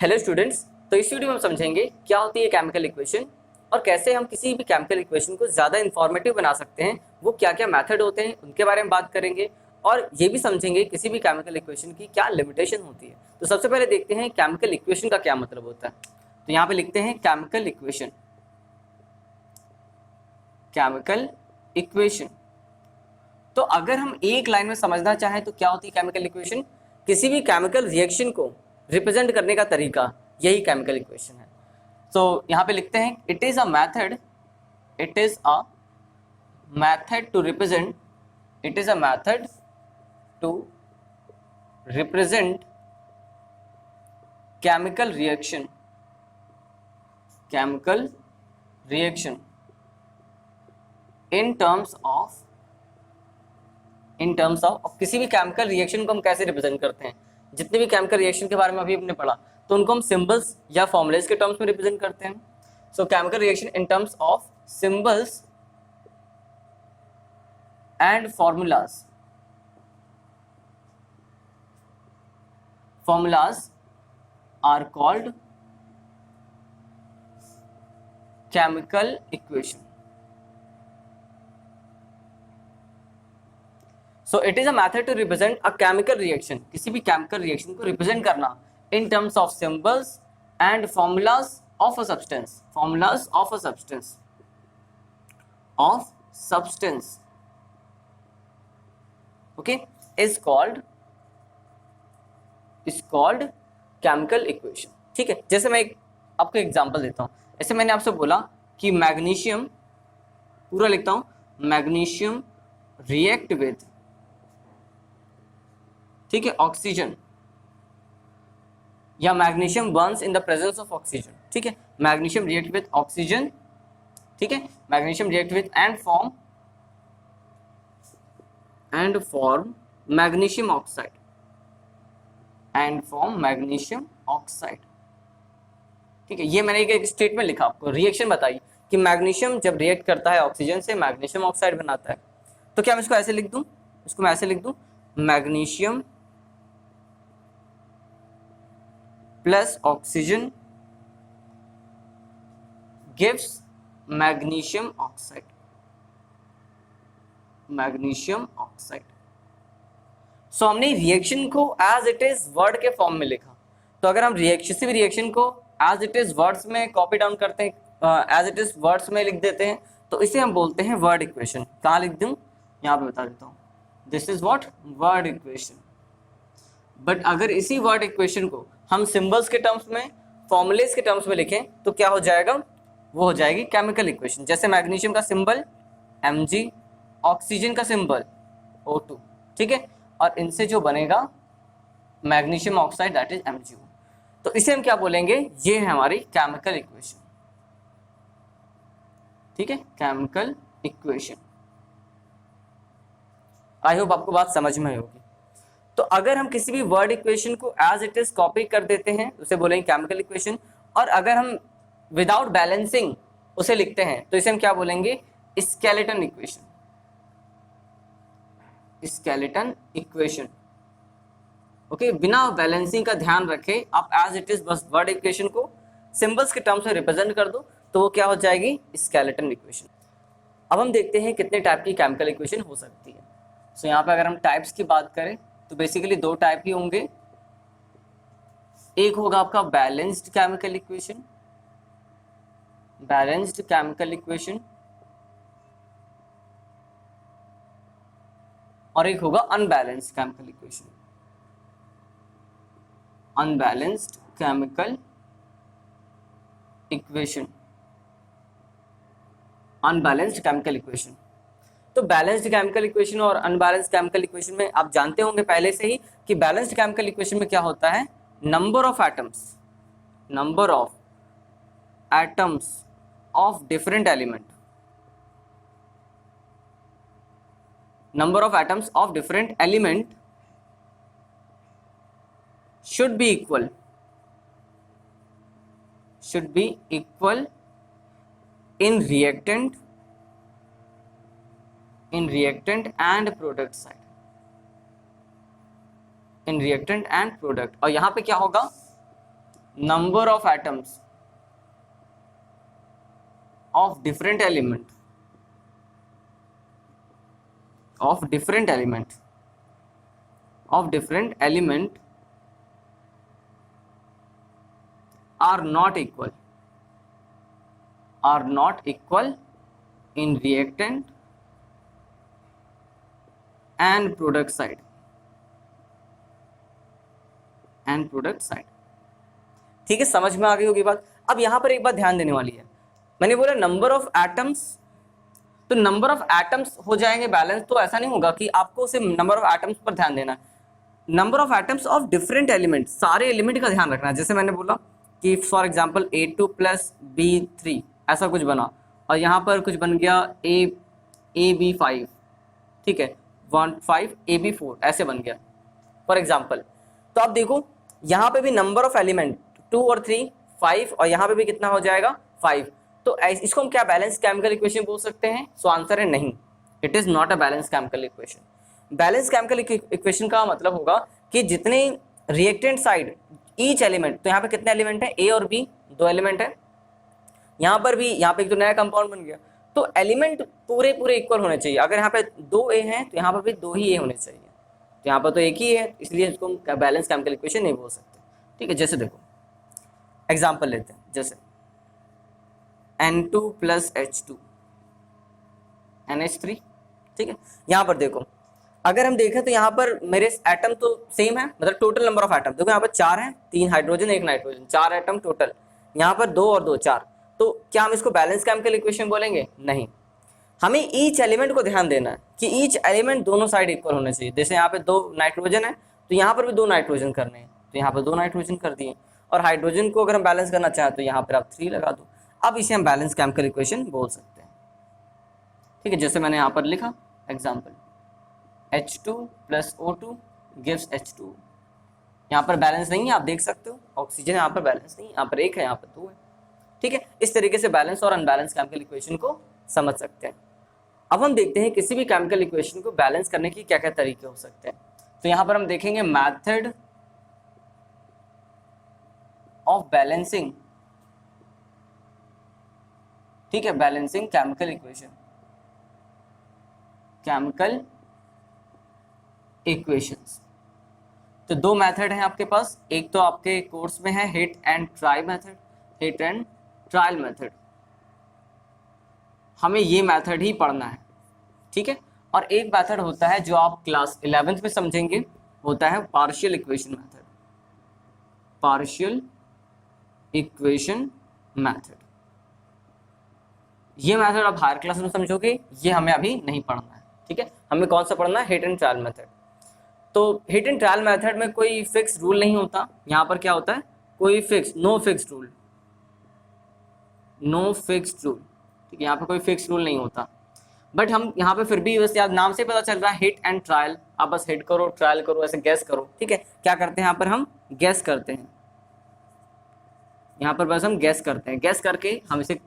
Hello students, तो इस video में हम समझेंगे क्या होती है केमिकल इक्वेशन और कैसे हम किसी भी केमिकल इक्वेशन को ज़्यादा इंफॉर्मेटिव बना सकते हैं। वो क्या क्या मेथड होते हैं उनके बारे में बात करेंगे और ये भी समझेंगे किसी भी केमिकल इक्वेशन की क्या लिमिटेशन होती है। तो सबसे पहले देखते हैं केमिकल इक्वेशन का क्या मतलब होता है। तो यहाँ पे लिखते हैं केमिकल इक्वेशन। केमिकल इक्वेशन तो अगर हम एक लाइन में समझना चाहें तो क्या होती है केमिकल इक्वेशन? किसी भी केमिकल रिएक्शन को रिप्रेजेंट करने का तरीका, यही केमिकल इक्वेशन है। तो यहाँ पे लिखते हैं it is a method, it is a method to represent, it is a method to represent chemical reaction, chemical reaction in terms of, in terms of किसी भी केमिकल रिएक्शन को हम कैसे रिप्रेजेंट करते हैं। जितने भी केमिकल रिएक्शन के बारे में अभी हमने पढ़ा तो उनको हम सिंबल्स या फॉर्मूलेस के टर्म्स में रिप्रेजेंट करते हैं। So chemical reaction in terms of symbols and formulas, formulas are called chemical equation. So it is a method to represent a chemical reaction, किसी भी केमिकल रिएक्शन को रिप्रेजेंट करना in terms of symbols and formulas of a substance, formulas of a substance, of substance, okay, is called chemical equation. ठीक है, जैसे मैं आपको example देता हूँ। ऐसे मैंने आपसे बोला कि मैग्नीशियम, पूरा लिखता हूँ, मैग्नीशियम रिएक्ट विद, ठीक है, ऑक्सीजन, या magnesium Burns in the presence of oxygen. ठीक है, मैग्नीशियम रिएक्ट विद ऑक्सीजन, ठीक है, magnesium react with and form magnesium oxide, and form magnesium oxide. ठीक है, ये मैंने एक स्टेटमेंट लिखा, आपको रिएक्शन बताई कि मैग्नीशियम जब रिएक्ट करता है ऑक्सीजन से मैग्नीशियम ऑक्साइड बनाता है। तो क्या मैं इसको ऐसे लिख दूं, इसको मैं ऐसे लिख दूं, magnesium plus oxygen gives magnesium oxide, magnesium oxide. So हमने रिएक्शन को एज इट इज वर्ड के फॉर्म में लिखा। तो अगर हम किसी भी रिएक्शन को एज इट इज वर्ड्स में कॉपी डाउन करते हैं, एज इट इज वर्ड्स में लिख देते हैं, तो इसे हम बोलते हैं वर्ड इक्वेशन। कहाँ लिख दूं, यहाँ पे बता देता हूँ, this is what, word equation. But अगर इसी वर्ड इक्वेशन को हम सिंबल्स के टर्म्स में, फॉर्मूलेस के टर्म्स में लिखें तो क्या हो जाएगा, वो हो जाएगी केमिकल इक्वेशन। जैसे मैग्नीशियम का सिंबल Mg, ऑक्सीजन का सिंबल O2, ठीक है, और इनसे जो बनेगा magnesium oxide that is MgO। तो इसे हम क्या बोलेंगे, ये है हमारी केमिकल इक्वेशन। ठीक है, केमिकल इक्वेशन। आई होप आपको बात समझ में होगी। तो अगर हम किसी भी वर्ड इक्वेशन को एज इट इज कॉपी कर देते हैं उसे बोलेंगे केमिकल इक्वेशन, और अगर हम विदाउट बैलेंसिंग उसे लिखते हैं तो इसे हम क्या बोलेंगे, skeleton equation, skeleton equation. Okay, बिना बैलेंसिंग का ध्यान रखें, आप एज इट इज बस वर्ड इक्वेशन को सिंबल्स के टर्म्स में रिप्रेजेंट कर दो तो वो क्या हो जाएगी, स्केलेटन इक्वेशन। अब हम देखते हैं कितने टाइप की केमिकल इक्वेशन हो सकती है। सो यहाँ पे अगर हम टाइप्स की बात करें तो बेसिकली दो टाइप के होंगे। एक होगा आपका balanced chemical equation, balanced chemical equation, और एक होगा unbalanced chemical equation, unbalanced chemical equation, unbalanced chemical equation. तो बैलेंस्ड केमिकल इक्वेशन और अनबैलेंस्ड केमिकल इक्वेशन में आप जानते होंगे पहले से ही कि बैलेंस्ड केमिकल इक्वेशन में क्या होता है, number of atoms, number of atoms of different element, number of atoms of different element should be equal, should be equal in reactant, in reactant and product side, in reactant and product। और यहाँ पे क्या होगा, number of atoms of different element are not equal in reactant and product side. ठीक है, समझ में आ गई होगी बात। अब यहां पर एक बात ध्यान देने वाली है, मैंने बोला नंबर ऑफ एटम्स, तो नंबर ऑफ एटम्स हो जाएंगे बैलेंस, तो ऐसा नहीं होगा कि आपको सिर्फ नंबर ऑफ एटम्स पर ध्यान देना है, number of atoms of different element, सारे एलिमेंट का ध्यान रखना है। जैसे मैंने बोला कि फॉर एग्जांपल A2 + B3 ऐसा कुछ बना, और यहाँ पर कुछ बन गया AB5, ठीक है, 5 AB4 ऐसे बन गया फॉर एग्जांपल। तो आप देखो यहाँ पे भी नंबर ऑफ एलिमेंट 2 और 3 5, और यहाँ पे भी कितना हो जाएगा 5। तो इसको हम क्या बैलेंस केमिकल इक्वेशन बोल सकते हैं? सो आंसर है नहीं, it is not a balance chemical equation. Balance chemical equation का मतलब होगा कि जितने रिएक्टेंट साइड ईच एलिमेंट, तो यहाँ पे कितने एलिमेंट है? A और B 2 एलिमेंट है, यहाँ पर भी, यहाँ पे एक तो नया कंपाउंड बन गया, तो एलिमेंट पूरे इक्वल होने चाहिए। अगर यहाँ पे 2 A हैं तो यहाँ पर भी 2 ही A होने चाहिए, तो यहाँ पर तो एक ही है, इसलिए इसको हम बैलेंस केमिकल इक्वेशन नहीं बोल सकते। ठीक है, जैसे देखो एग्जाम्पल लेते हैं, जैसे N2 + H2 NH3, ठीक है। यहाँ पर देखो, अगर हम देखें तो यहाँ पर मेरे एटम तो सेम है, मतलब टोटल नंबर ऑफ एटम देखो, यहाँ पर 4 हैं, 3 हाइड्रोजन 1 नाइट्रोजन, 4 एटम टोटल, यहाँ पर 2 और 2 4। तो क्या हम इसको बैलेंस केमिकल इक्वेशन बोलेंगे? नहीं, हमें ईच एलिमेंट को ध्यान देना है कि ईच एलिमेंट दोनों साइड इक्वल होने चाहिए। जैसे यहाँ पे 2 नाइट्रोजन है तो यहाँ पर भी 2 नाइट्रोजन करने हैं, तो यहाँ पर 2 नाइट्रोजन कर दिए, और हाइड्रोजन को अगर हम बैलेंस करना चाहें तो यहाँ पर आप 3 लगा दो। अब इसे हम बैलेंस केमिकल इक्वेशन बोल सकते हैं। ठीक है, जैसे मैंने यहाँ पर लिखा example, H2 + O2 gives H2। यहाँ पर बैलेंस नहीं है, आप देख सकते हो, ऑक्सीजन यहाँ पर बैलेंस नहीं, यहाँ पर 1 है, यहाँ पर 2 है। ठीक है, इस तरीके से बैलेंस और अनबैलेंस केमिकल इक्वेशन को समझ सकते हैं। अब हम देखते हैं किसी भी केमिकल इक्वेशन को बैलेंस करने की क्या क्या तरीके हो सकते हैं। तो यहाँ पर हम देखेंगे मेथड ऑफ बैलेंसिंग, ठीक है, बैलेंसिंग केमिकल इक्वेशंस। तो 2 मेथड हैं आपके पास, एक तो आपके कोर्स में है हिट एंड ट्रायल मेथड, हमें ये मेथड ही पढ़ना है। ठीक है, और एक मेथड होता है जो आप क्लास 11th में समझेंगे, होता है पार्शियल इक्वेशन मेथड। ये मेथड आप हायर क्लास में समझोगे, ये हमें अभी नहीं पढ़ना है। ठीक है, हमें कौन सा पढ़ना है? Hit and trial method. तो हिट एंड ट्रायल मेथड में कोई फिक्स रूल नहीं होता। यहाँ पर क्या होता है? कोई नो फिक्स रूल। ठीक है, यहाँ पे कोई फिक्स रूल नहीं होता, बट हम यहाँ पे फिर भी बस याद नाम से पता चल रहा है हिट एंड ट्रायल, आप बस हिट करो ट्रायल करो, ऐसे गैस करो। ठीक है, क्या करते हैं यहाँ पर? हम गैस करते हैं, यहाँ पर बस हम गैस करते हैं, गैस करके हम इसे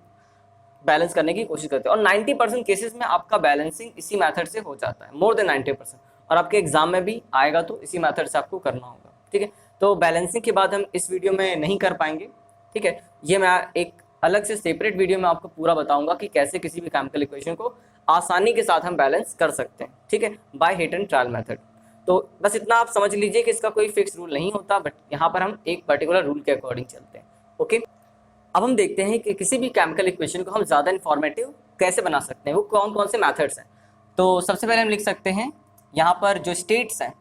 बैलेंस करने की कोशिश करते हैं, और 90% केसेस में आपका बैलेंसिंग इसी मेथड से हो जाता है, मोर देन 90%, और आपके एग्जाम में भी आएगा तो इसी मेथड से आपको करना होगा। ठीक है, तो बैलेंसिंग के बाद हम इस वीडियो में नहीं कर पाएंगे। ठीक है, ये मैं एक अलग से सेपरेट वीडियो में आपको पूरा बताऊंगा कि कैसे किसी भी केमिकल इक्वेशन को आसानी के साथ हम बैलेंस कर सकते हैं। ठीक है, by hit and trial method. तो बस इतना आप समझ लीजिए कि इसका कोई फिक्स रूल नहीं होता, बट यहाँ पर हम एक पर्टिकुलर रूल के अकॉर्डिंग चलते हैं। ओके, अब हम देखते हैं कि किसी भी केमिकल इक्वेशन को हम ज़्यादा इन्फॉर्मेटिव कैसे बना सकते हैं, वो कौन कौन से मेथड्स हैं। तो सबसे पहले हम लिख सकते हैं यहाँ पर जो स्टेट्स हैं,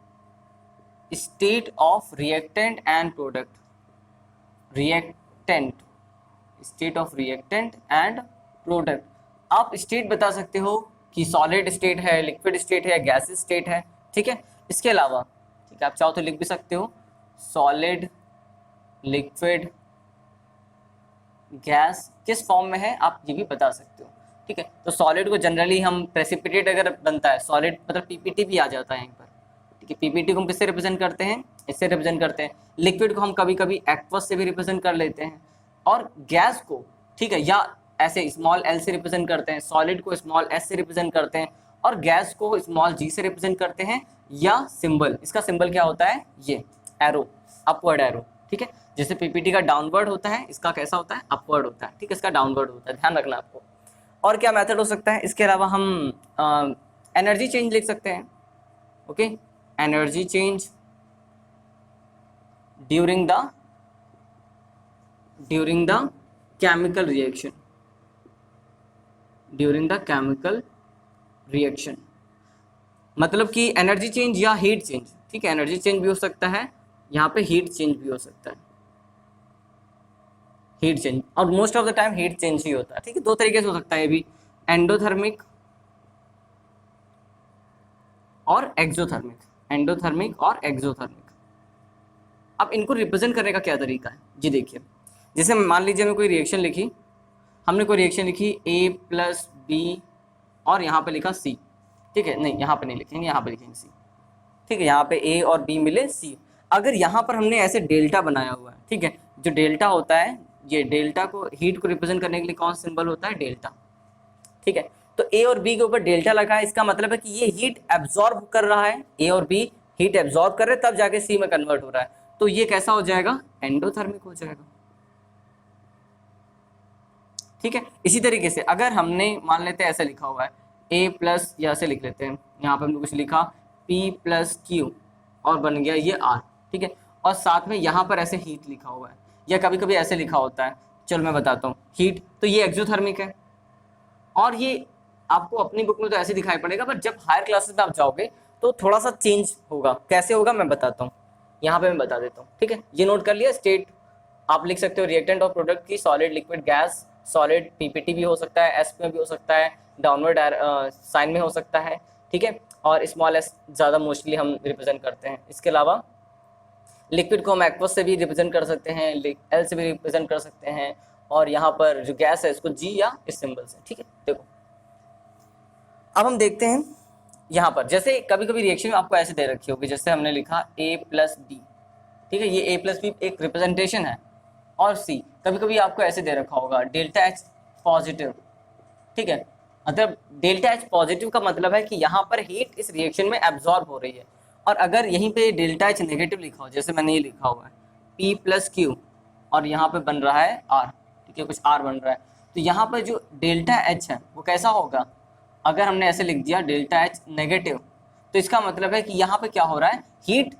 state of reactant and product, state of reactant and product. आप स्टेट बता सकते हो कि सॉलिड स्टेट है, लिक्विड स्टेट है, गैसेस स्टेट है। ठीक है, इसके अलावा ठीक है आप चाहो तो लिख भी सकते हो सॉलिड, लिक्विड, गैस किस फॉर्म में है, आप ये भी बता सकते हो। ठीक है, तो सॉलिड को जनरली हम प्रेसिपिटेट अगर बनता है, सॉलिड मतलब पीपीटी भी आ जाता है यहाँ पर। ठीक है, पीपीटी को हम किससे रिप्रेजेंट करते हैं? इससे रिप्रेजेंट करते हैं। लिक्विड को हम कभी कभी एक्वस से भी रिप्रेजेंट कर लेते हैं, और गैस को ठीक है या ऐसे स्मॉल एल से रिप्रेजेंट करते हैं, सॉलिड को स्मॉल एस से रिप्रेजेंट करते हैं, और गैस को स्मॉल जी से रिप्रेजेंट करते हैं, या सिंबल, इसका सिंबल क्या होता है? ये एरो, अपवर्ड एरो। ठीक है, जैसे पीपीटी का डाउनवर्ड होता है, इसका कैसा होता है, अपवर्ड होता है, ठीक है, इसका डाउनवर्ड होता है, ध्यान रखना आपको। और क्या मेथड हो सकता है, इसके अलावा हम एनर्जी चेंज लिख सकते हैं, okay, energy change during the chemical reaction, during the chemical reaction, मतलब कि एनर्जी चेंज या हीट चेंज, ठीक है, एनर्जी चेंज भी हो सकता है, यहाँ पे हीट चेंज भी हो सकता है, हीट चेंज, और most of the time heat change ही होता है, ठीक है। दो तरीके से हो सकता है ये भी, एंडोथर्मिक और एक्सोथर्मिक, एंडोथर्मिक और एक्सोथर्मिक। अब इनको रिप्रेजेंट करने का क्या तरीका है जी, देखिए, जैसे मान लीजिए हमें कोई रिएक्शन लिखी, हमने कोई रिएक्शन लिखी A+B और यहाँ पे लिखा C, ठीक है, नहीं यहाँ पे नहीं लिखेंगे, यहाँ पे लिखेंगे C, ठीक है, यहाँ पे A और B मिले C। अगर यहाँ पर हमने ऐसे डेल्टा बनाया हुआ है, ठीक है, जो डेल्टा होता है, ये डेल्टा को, हीट को रिप्रेजेंट करने के लिए कौन सा सिंबल होता है, डेल्टा, ठीक है। तो A और B के ऊपर डेल्टा लगा है, इसका मतलब है कि ये हीट एब्जॉर्ब कर रहा है, A और B हीट एब्जॉर्ब कर रहे हैं, तब जाके C में कन्वर्ट हो रहा है, तो ये कैसा हो जाएगा, एंडोथर्मिक हो जाएगा, ठीक है। इसी तरीके से अगर हमने मान लेते हैं ऐसे लिखा हुआ है A+, या ऐसे लिख लेते हैं, यहाँ पे हमने कुछ लिखा P+Q और बन गया ये R, ठीक है, और साथ में यहाँ पर ऐसे हीट लिखा हुआ है, या कभी कभी ऐसे लिखा होता है, चलो मैं बताता हूँ, हीट, तो ये एक्सोथर्मिक है, और ये आपको अपनी बुक में तो ऐसे दिखाई पड़ेगा, पर जब हायर क्लासेस में आप जाओगे तो थोड़ा सा चेंज होगा, कैसे होगा मैं बताता हूँ, यहाँ पे मैं बता देता हूँ, ठीक है, ये नोट कर लिया। स्टेट आप लिख सकते हो, रिएक्टेंट और प्रोडक्ट की solid, liquid, gas, solid PPT भी हो सकता है, एसपी में भी हो सकता है, डाउनवर्ड साइन में हो सकता है, ठीक है, और स्मॉल एस ज़्यादा मोस्टली हम रिप्रेजेंट करते हैं। इसके अलावा लिक्विड को हम एक्वस से भी रिप्रेजेंट कर सकते हैं, एल से भी रिप्रेजेंट कर सकते हैं, और यहाँ पर जो गैस है इसको जी या इस सिंबल से, ठीक है। देखो अब हम देखते हैं यहाँ पर, जैसे कभी कभी रिएक्शन आपको ऐसे दे रखी होगी, जैसे हमने लिखा A+B, ठीक है, ये A+B एक रिप्रेजेंटेशन है, और C कभी कभी आपको ऐसे दे रखा होगा ΔH पॉजिटिव, ठीक है, मतलब ΔH पॉजिटिव का मतलब है कि यहाँ पर हीट इस रिएक्शन में एब्जॉर्ब हो रही है, और अगर यहीं पे ΔH नेगेटिव लिखा हो, जैसे मैंने ये लिखा हुआ है P+Q और यहाँ पे बन रहा है R, ठीक है, कुछ R बन रहा है, तो यहाँ पर जो ΔH है वो कैसा होगा, अगर हमने ऐसे लिख दिया ΔH नेगेटिव, तो इसका मतलब है कि यहाँ पे क्या हो रहा है, हीट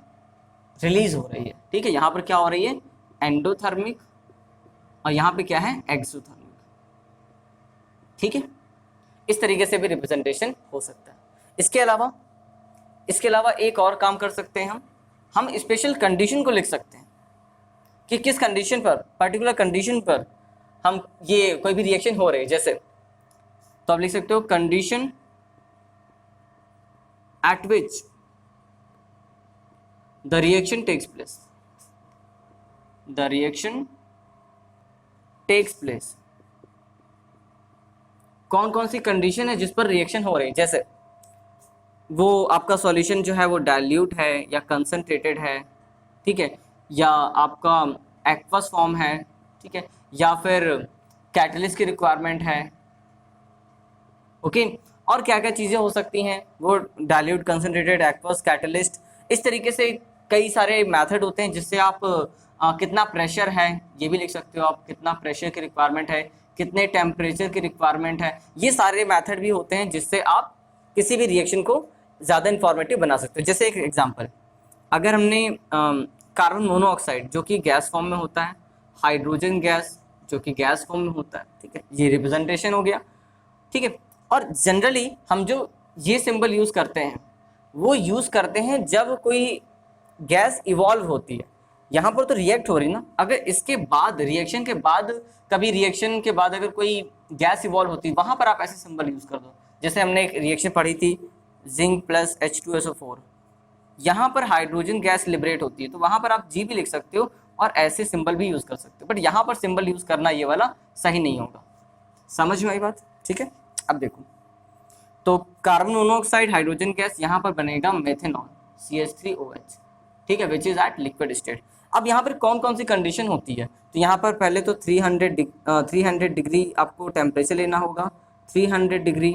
रिलीज हो रही है, ठीक है, यहाँ पर क्या हो रही है, एंडोथर्मिक, और यहाँ पे क्या है, एक्सोथर्मिक, ठीक है। इस तरीके से भी रिप्रेजेंटेशन हो सकता है। इसके अलावा एक और काम कर सकते हैं, हम स्पेशल कंडीशन को लिख सकते हैं कि किस कंडीशन पर, पर्टिकुलर कंडीशन पर हम ये कोई भी रिएक्शन हो रही है, जैसे तो आप लिख सकते हो condition at which the reaction takes place, the reaction takes place, कौन कौन सी कंडीशन है जिस पर रिएक्शन हो रही है, जैसे वो आपका सॉल्यूशन जो है वो डाइल्यूट है या कंसंट्रेटेड है, ठीक है, या आपका एक्वस फॉर्म है, ठीक है, या फिर कैटलिस्ट की रिक्वायरमेंट है, ओके, और क्या क्या चीज़ें हो सकती हैं, वो डाइल्यूट, कंसंट्रेटेड, एक्वस, कैटलिस्ट, इस तरीके से कई सारे मेथड होते हैं जिससे आप कितना प्रेशर है ये भी लिख सकते हो, आप कितना प्रेशर की रिक्वायरमेंट है, कितने टेम्परेचर की रिक्वायरमेंट है, ये सारे मेथड भी होते हैं जिससे आप किसी भी रिएक्शन को ज़्यादा इंफॉर्मेटिव बना सकते हो। जैसे एक एग्जांपल, अगर हमने कार्बन मोनोऑक्साइड जो कि गैस फॉर्म में होता है, हाइड्रोजन गैस जो कि गैस फॉर्म में होता है, ठीक है, ये रिप्रेजेंटेशन हो गया, ठीक है। और जनरली हम जो ये सिंबल यूज़ करते हैं वो यूज़ करते हैं जब कोई गैस इवॉल्व होती है, यहाँ पर तो रिएक्ट हो रही ना, अगर इसके बाद रिएक्शन के बाद, कभी रिएक्शन के बाद अगर कोई गैस इवॉल्व होती है, वहाँ पर आप ऐसे सिंबल यूज़ कर दो। जैसे हमने एक रिएक्शन पढ़ी थी जिंक प्लस H2SO4, यहाँ पर हाइड्रोजन गैस लिबरेट होती है, तो वहाँ पर आप जी भी लिख सकते हो और ऐसे सिंबल भी यूज़ कर सकते हो, बट यहाँ पर सिंबल यूज़ करना ये वाला सही नहीं होगा। समझ में आई बात, ठीक है। अब देखो, तो कार्बन मोनोऑक्साइड, हाइड्रोजन गैस, यहाँ पर बनेगा मेथेनॉल CH3OH, ठीक है, which is at liquid state. अब यहाँ पर कौन कौन सी कंडीशन होती है, तो यहाँ पर पहले तो 300 डिग्री आपको टेम्परेचर लेना होगा, 300 डिग्री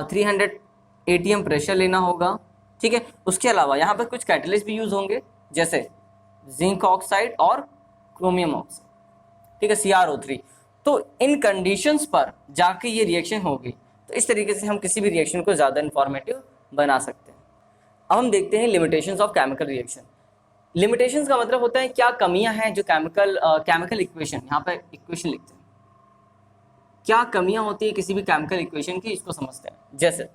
300 ATM प्रेशर लेना होगा, ठीक है। उसके अलावा यहाँ पर कुछ कैटलिस्ट भी यूज़ होंगे, जैसे जिंक ऑक्साइड और क्रोमियम ऑक्साइड, ठीक है, CrO3। तो इन कंडीशंस पर जाके ये रिएक्शन होगी। तो इस तरीके से हम किसी भी रिएक्शन को ज़्यादा इंफॉर्मेटिव बना सकते हैं। अब हम देखते हैं limitations of chemical reaction. Limitations का मतलब होता है क्या कमियां हैं जो केमिकल इक्वेशन, यहाँ पे इक्वेशन लिखते हैं, क्या कमियां होती है किसी भी केमिकल इक्वेशन की, इसको समझते हैं। जैसे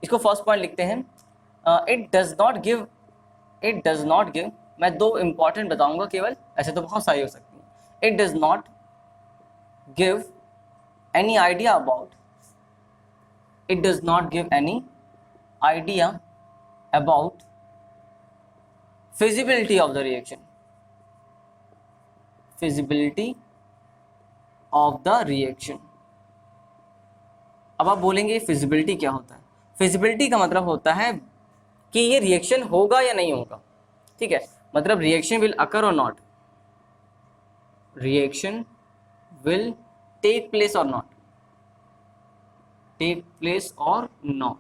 इसको फर्स्ट पॉइंट लिखते हैं, इट डज नॉट गिव, मैं दो इंपॉर्टेंट बताऊंगा केवल, ऐसे तो बहुत सारी हो सकती हैं। It does not give any idea about, it does not give any idea about feasibility of the reaction, feasibility of the reaction। अब आप बोलेंगे feasibility क्या होता है? feasibility का मतलब होता है कि ये रिएक्शन होगा या नहीं होगा, ठीक है, मतलब reaction will occur or not, reaction will take place or not, take place or not.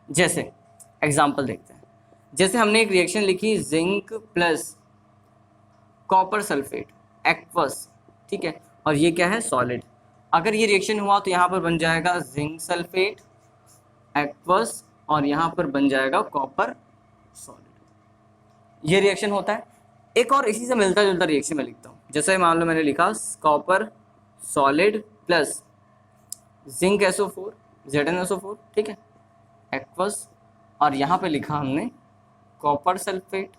जैसे एग्जाम्पल देखते हैं, जैसे हमने एक रिएक्शन लिखी zinc plus copper sulphate aqueous, ठीक है, और ये क्या है, सॉलिड। अगर ये रिएक्शन हुआ तो यहाँ पर बन जाएगा जिंक सल्फेट एक्वस और यहाँ पर बन जाएगा कॉपर सॉलिड। ये रिएक्शन होता है। एक और इसी से मिलता जुलता रिएक्शन मैं लिखता हूँ, जैसे मान लो मैंने लिखा copper solid plus zinc SO4 ZnSO4, ठीक है, एक्वस, और यहाँ पे लिखा हमने कॉपर सल्फेट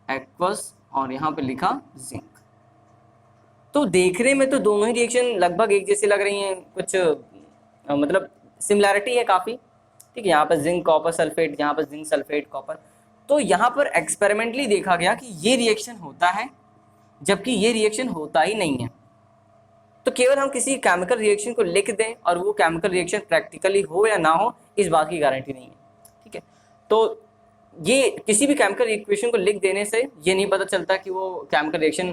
एक्वस और यहाँ पे लिखा जिंक। तो देखने में तो दोनों ही रिएक्शन लगभग एक जैसी लग रही हैं, कुछ मतलब सिमिलैरिटी है काफ़ी, ठीक है, यहाँ पर जिंक कॉपर सल्फेट, यहाँ पर जिंक सल्फेट कॉपर। तो यहाँ पर एक्सपेरिमेंटली देखा गया कि ये रिएक्शन होता है जबकि ये रिएक्शन होता ही नहीं है। तो केवल हम किसी केमिकल रिएक्शन को लिख दें और वो केमिकल रिएक्शन प्रैक्टिकली हो या ना हो, इस बात की गारंटी नहीं है, ठीक है। तो ये किसी भी केमिकल इक्वेशन को लिख देने से ये नहीं पता चलता कि वो केमिकल रिएक्शन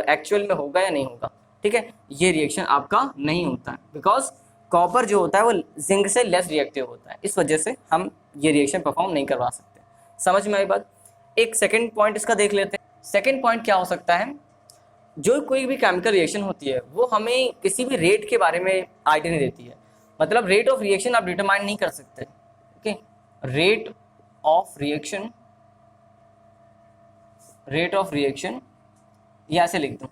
एक्चुअल में होगा या नहीं होगा, ठीक है, ये रिएक्शन आपका नहीं होता है, बिकॉज कॉपर जो होता है वो जिंक से लेस रिएक्टिव होता है, इस वजह से हम ये रिएक्शन परफॉर्म नहीं करवा सकते। समझ में आई बात? एक सेकेंड पॉइंट इसका देख लेते हैं। सेकेंड पॉइंट क्या हो सकता है, जो कोई भी केमिकल रिएक्शन होती है वो हमें किसी भी रेट के बारे में आइडिया नहीं देती है, मतलब रेट ऑफ रिएक्शन आप डिटरमाइन नहीं कर सकते, ओके, रेट ऑफ रिएक्शन ये ऐसे लिख दूं,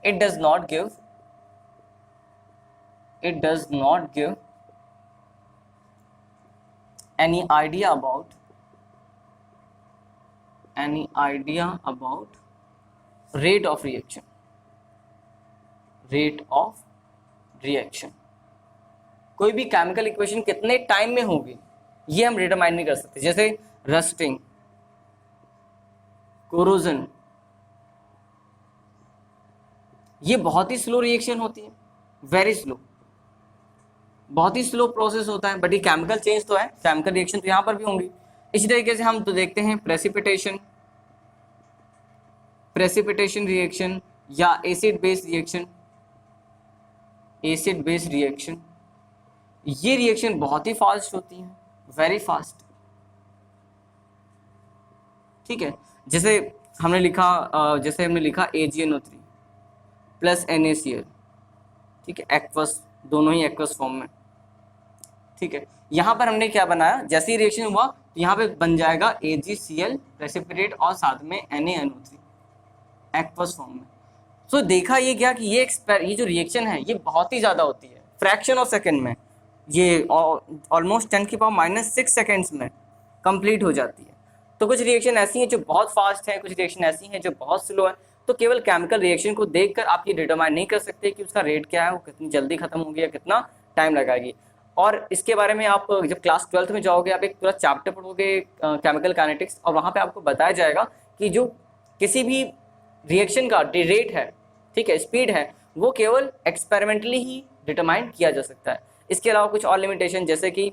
it does not give any idea about rate of reaction. कोई भी केमिकल इक्वेशन कितने टाइम में होगी ये हम डिटरमाइन नहीं कर सकते। जैसे रस्टिंग, कोरोजन, ये बहुत ही स्लो रिएक्शन होती है, वेरी स्लो, बहुत ही स्लो प्रोसेस होता है, बट ये केमिकल चेंज तो है, केमिकल रिएक्शन तो यहाँ पर भी होंगी। इसी तरीके से हम तो देखते हैं प्रेसिपिटेशन रिएक्शन या एसिड बेस रिएक्शन, ये रिएक्शन बहुत ही फास्ट होती है, वेरी फास्ट, ठीक है। जैसे हमने लिखा AgNO3 प्लस NaCl, ठीक है, एक्वस, दोनों ही एक्वस फॉर्म में, ठीक है। यहाँ पर हमने क्या बनाया, जैसे ही रिएक्शन हुआ तो यहाँ पे बन जाएगा AgCl प्रेसिपिटेट और साथ में NaNO3 एक्वस फॉर्म में। सो देखा ये क्या कि ये जो रिएक्शन है ये बहुत ही ज़्यादा होती है, फ्रैक्शन ऑफ सेकेंड में, ये ऑलमोस्ट 10⁻⁶ सेकेंड्स में कंप्लीट हो जाती है। तो कुछ रिएक्शन ऐसी हैं जो बहुत फास्ट हैं, कुछ रिएक्शन ऐसी हैं जो बहुत स्लो है। तो केवल केमिकल रिएक्शन को देखकर आप ये डिटरमाइन नहीं कर सकते कि उसका रेट क्या है, वो कितनी जल्दी खत्म होगी या कितना टाइम लगाएगी। और इसके बारे में आप जब क्लास 12th में जाओगे आप एक पूरा चैप्टर पढ़ोगे केमिकल काइनेटिक्स, और वहाँ पे आपको बताया जाएगा कि जो किसी भी रिएक्शन का रेट है, ठीक है, स्पीड है, वो केवल एक्सपेरिमेंटली ही डिटरमाइन किया जा सकता है। इसके अलावा कुछ और लिमिटेशन, जैसे कि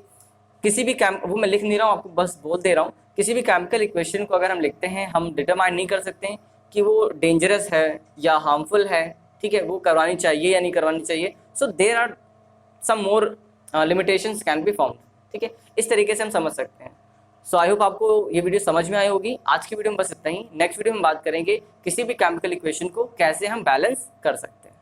किसी भी वो मैं लिख नहीं रहा हूँ, आपको बस बोल दे रहा हूँ, किसी भी केमिकल इक्वेशन को अगर हम लिखते हैं हम डिटरमाइन नहीं कर सकते हैं कि वो डेंजरस है या हार्मफुल है, ठीक है, वो करवानी चाहिए या नहीं करवानी चाहिए। So there are some more limitations can be found, ठीक है, इस तरीके से हम समझ सकते हैं। सो आई होप आपको ये वीडियो समझ में आई होगी। आज की वीडियो में बस इतना ही। नेक्स्ट वीडियो में बात करेंगे किसी भी केमिकल इक्वेशन को कैसे हम बैलेंस कर सकते हैं।